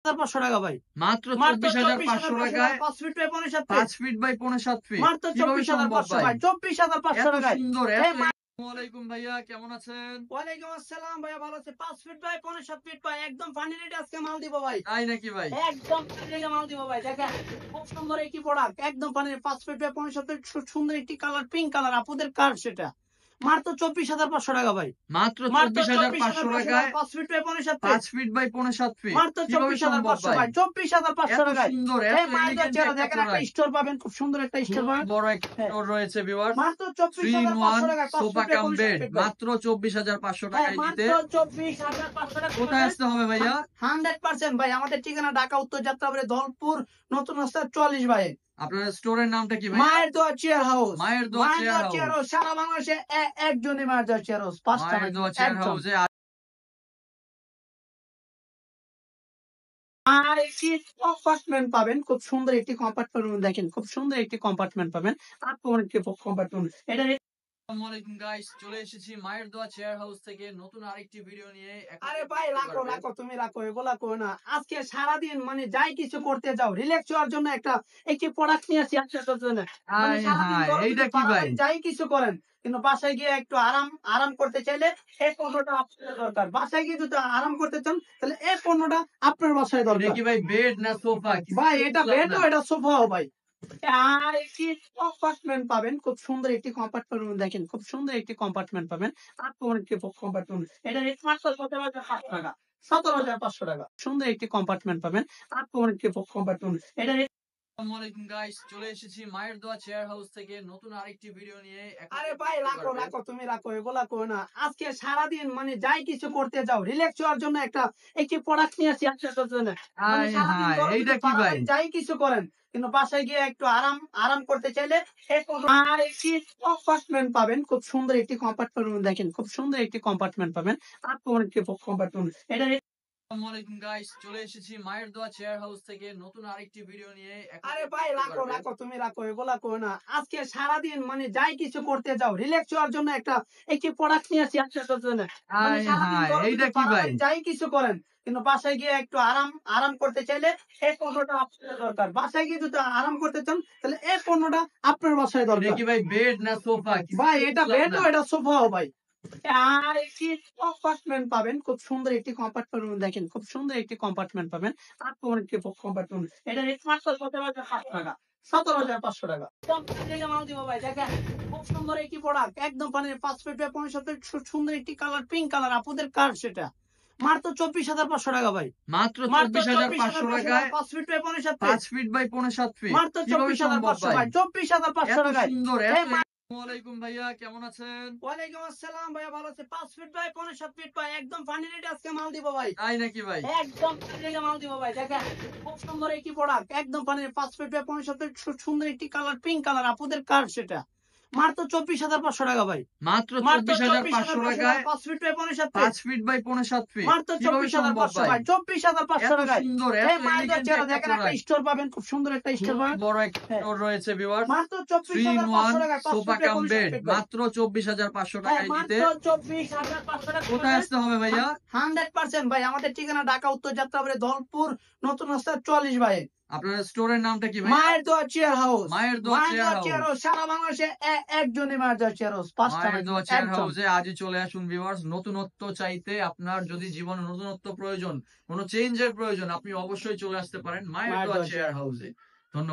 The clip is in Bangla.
500 টাকা ভাই, মাত্র মাত্র 24,500 টাকায় 5 feet by 5.7 5 feet, feet by 5.7 feet মাত্র কিভাবে সম্ভব 24,500 ভাই? ভাই, 24,500 এত টাকায়। সুন্দর এই এত আসসালামু আলাইকুম ভাইয়া, কেমন আছেন? ওয়ালাইকুম আসসালাম ভাইয়া, ভালো আছে? 5 ফিট বাই 5.7 ফিট ভাই, একদম ফানি রেটে আজকে মাল দিব ভাই, তাই নাকি ভাই? একদম ফানি রেটে মাল দিব ভাই। দেখেন খুব সুন্দর একটি প্রোডাক্ট, একদম ফানি 5 ফিট বাই 5.7 ফিট, সুন্দর একটি কালার, পিঙ্ক কালার, আপুদের কার সেটা মাত্র 24,500 টাকা ভাই, মাত্র মাত্র 24,500 24,500 টাকায় টাকায় 5 feet by 5.7 feet, 5 feet by 5.7 feet মাত্র কিভাবে সম্ভব 24,500 ভাই? ভাই, 24,500 এত টাকায়। সুন্দর এই এত মালদার এলিগেন্ট চেহারা একটা দেখেন, একটা প্রোডাক্ট, স্টোর পাবেন, খুব সুন্দর একটা স্টোর খুব পাবেন। বড় একটা হ্যাঁ, স্টোর রয়েছে ভিউয়ার্স। মাত্র 3 in 1 24,500 টাকায় 5 sofa feet by cum 5.7 bed feet ভাই। মাত্র 24,500 হ্যাঁ, টাকায় নিতে মাত্র 24,500 টাকা কোথায় আসতে হবে ভাইয়া? 100% ভাই। আমাদের ঠিকানা ঢাকা উত্তর যাত্রাবাড়ি দলপুর নতুন রাস্তা 44 ভাই। আপনার স্টোরের নামটা কি ভাইয়া? মায়ের দোয়া চেয়ার হাউস, মায়ের দোয়া চেয়ার চেয়ার হাউস। হাউস সারা বাংলাদেশে একজনই মায়ের দোয়া চেয়ার হাউস, 5টা মায়ের না, দোয়া চেয়ার একজন। হাউসে আর একটি কম্পার্টমেন্ট পাবেন, খুব সুন্দর একটি কম্পার্টমেন্ট, দেখেন খুব সুন্দর একটি কম্পার্টমেন্ট পাবেন। আর কোন একটি কম্পার্টমেন্ট এটা। আসসালামু আলাইকুম গাইস, চলে এসেছি মায়ের দোয়া চেয়ার হাউস থেকে নতুন আরেকটি ভিডিও নিয়ে। এখন আরে ভাই দেখতে রাখো পারবেন রাখো, তুমি রাখো, এগুলা করো না। আজকে সারাদিন মানে যাই কিছু করতে যাও, রিল্যাক্স হওয়ার জন্য একটি প্রোডাক্ট নিয়ে আসি আপনাদের জন্য। মানে হাই সারাদিন হাই গরমে এইটা যদি কি ভাই? পারাপারি যাই কিছু করেন, কিন্তু বাসায় গিয়ে একটু আরাম আরাম করতে চাইলে এই পণ্যটা আপনার দরকার। বাসায় গিয়ে যদি আরাম করতে চান, তাহলে এই পণ্যটা আপনার বাসায় এটা দরকার কি ভাই বেড না সোফা? ভাই। কিছুই এটা বুঝলাম না। বেডও, এটা সোফাও ভাই। আর একটি কম্পার্টমেন্ট পাবেন, খুব সুন্দর একটি কম্পার্টমেন্ট, দেখেন খুব সুন্দর একটি কম্পার্টমেন্ট পাবেন। আর কোন একটি কম্পার্টমেন্ট এটা রেট মাত্র 17,500 টাকা, 17,500 টাকা সুন্দর একটি কম্পার্টমেন্ট পাবেন। আর কোন একটি কম্পার্টমেন্ট এটা আসসালামু আলাইকুম গাইস, চলে এসেছি মায়ের দোয়া চেয়ার হাউস থেকে নতুন আরেকটি ভিডিও নিয়ে। এখন আরে ভাই দেখতে রাখো পারবেন রাখো, তুমি রাখো, এগুলা করো না। আজকে সারাদিন মানে যাই কিছু করতে যাও, রিল্যাক্স হওয়ার জন্য একটি প্রোডাক্ট নিয়ে আসি আপনাদের জন্য। মানে হাই সারাদিন হাই গরমে এইটা যদি কি ভাই? পারাপারি যাই কিছু করেন, কিন্তু বাসায় গিয়ে একটু আরাম আরাম করতে চাইলে আর একটি কম্পার্টমেন্ট পাবেন, খুব সুন্দর একটি কম্পার্টমেন্ট, দেখেন খুব সুন্দর একটি কম্পার্টমেন্ট পাবেন। আর কোন একটি কম্পার্টমেন্ট এটা আসসালামু আলাইকুম গাইস, চলে এসেছি মায়ের দোয়া চেয়ার হাউস থেকে নতুন আরেকটি ভিডিও নিয়ে। এখন আরে ভাই দেখতে রাখো পারবেন রাখো, তুমি রাখো, এগুলা করো না। আজকে সারাদিন মানে যাই কিছু করতে যাও, রিল্যাক্স হওয়ার জন্য একটি প্রোডাক্ট নিয়ে আসি আপনাদের জন্য। মানে হাই সারাদিন হাই গরমে এইটা যদি কি ভাই? পারাপারি যাই কিছু করেন, কিন্তু বাসায় গিয়ে একটু আরাম আরাম করতে চাইলে এই পণ্যটা আপনার দরকার। বাসায় গিয়ে যদি আরাম করতে চান, তাহলে এই পণ্যটা আপনার বাসায় এটা দরকার কি ভাই বেড না সোফা? ভাই। কিছুই এটা বুঝলাম না। বেডও, এটা সোফাও ভাই। আর একটি কম্পার্টমেন্ট পাবেন, খুব সুন্দর একটি কম্পার্টমেন্ট, দেখেন খুব সুন্দর একটি কম্পার্টমেন্ট পাবেন। আর কোন একটি কম্পার্টমেন্ট এটা রেট মাত্র 17,500 টাকা, 17,500 টাকা একদম ফানি রেটে মাল দিব ভাই। দেখেন খুব সুন্দর একটি প্রোডাক্ট, একদম ফানি 5 ফিট বাই 5.7 ফিট, সুন্দর একটি কালার, পিঙ্ক কালার, আপুদের কার সেটা মাত্র 24,500 টাকা ভাই, মাত্র মাত্র 24,500 24,500 টাকায় টাকায় 5 feet by 5.7 feet, 5 feet by 5.7 feet মাত্র কিভাবে সম্ভব 24,500 ভাই? ভাই, 24,500 এত টাকায়। সুন্দর এই আসসালামু আলাইকুম ভাইয়া, কেমন আছেন? ওয়ালাইকুম আসসালাম ভাইয়া, ভালো আছে? 5 ফিট বাই 5.7 ফিট ভাই, একদম ফানি রেটে আজকে মাল দিব ভাই, তাই নাকি ভাই? একদম ফানি রেটে মাল দিব ভাই। দেখেন খুব সুন্দর একটি প্রোডাক্ট, একদম ফানি 5 ফিট বাই 5.7 ফিট, সুন্দর একটি কালার, পিঙ্ক কালার, আপুদের কার সেটা মাত্র 24,500 টাকা ভাই, মাত্র মাত্র 24,500 24,500 টাকায় টাকায় 5 feet by 5.7 feet, 5 feet by 5.7 feet মাত্র কিভাবে সম্ভব 24,500 ভাই? ভাই, 24,500 এত টাকায়। সুন্দর এই এত মালদার এলিগেন্ট চেহারা একটা দেখেন, একটা প্রোডাক্ট, স্টোর পাবেন, খুব সুন্দর একটা স্টোর খুব পাবেন। বড় একটা হ্যাঁ, স্টোর রয়েছে ভিউয়ার্স। মাত্র 3 in 1 24,500 টাকায় 5 sofa feet by cum 5.7 bed feet ভাই। মাত্র 24,500 হ্যাঁ, টাকায় নিতে মাত্র 24,500 টাকা কোথায় আসতে হবে ভাইয়া? 100% ভাই। আমাদের ঠিকানা ঢাকা উত্তর যাত্রাবাড়ি দলপুর নতুন রাস্তা 44 ভাই। আপনার স্টোরের নামটা কি ভাইয়া? মায়ের দোয়া চেয়ার হাউস, মায়ের দোয়া চেয়ার চেয়ার হাউস। হাউস সারা বাংলাদেশে একজনই মায়ের দোয়া চেয়ার হাউস, 5টা মায়ের না, দোয়া চেয়ার একজন। হাউসে আজই চলে আসুন ভিউয়ার্স। নতুনত্ব চাইতে আপনার যদি জীবনে নতুনত্ব প্রয়োজন, কোনো চেঞ্জের প্রয়োজন, আপনি অবশ্যই চলে আসতে পারেন মায়ের মায়ের দোয়া দোয়া চেয়ার চেয়ার হাউসে। ধন্যবাদ।